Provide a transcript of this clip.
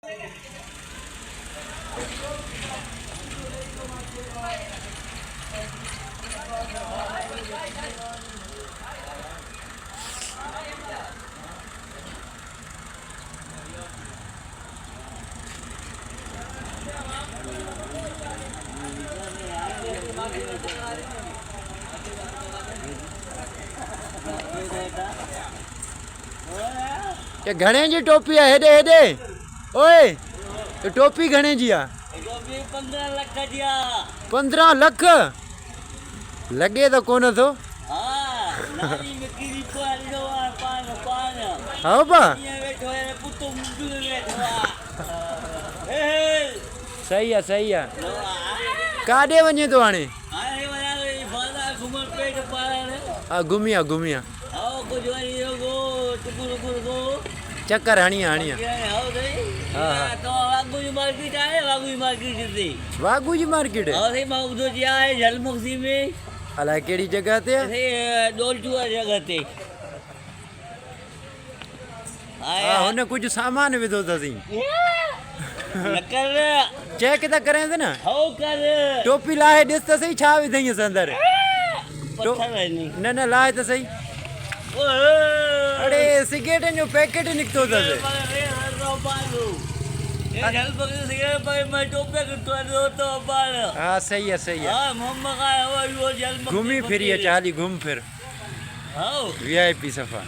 ये घणे जी टोपी है? हेडे हेडे ओए, ये टोपी घणे जी है? 15 लाख जी आ। 15 लाख लगे तो कोन थो। हां नारी में कीरी पाल दो पान पान। हां बा ये बैठो है पुतो मुंडू बैठो आ। ए सही है काडे वने तो हाने? हाने वया फादा घुमण पेट पाले। आ घुमिया आओ कुछ वरी गो टुकुर चक्कर हणिया आओ दे। हां तो वागू मार्केट आए, वागू मार्केट से वागू जी मार्केट है। हां सही मां उधर जी आए जलमुक्सी में। अला केड़ी जगह ते? ए डोलचुआ जगह ते। हां होने कुछ सामान विधो तसी नकर चेक त करें थे ना। हो कर टोपी लाए दिस त सही छा विधई अंदर? पत्थर है नहीं न लाए त सही। अरे सिगरेट जो पैकेट निकतो था से। हाँ सही है घूमी फिरी है चाली घूम फिर वीआईपी सफा।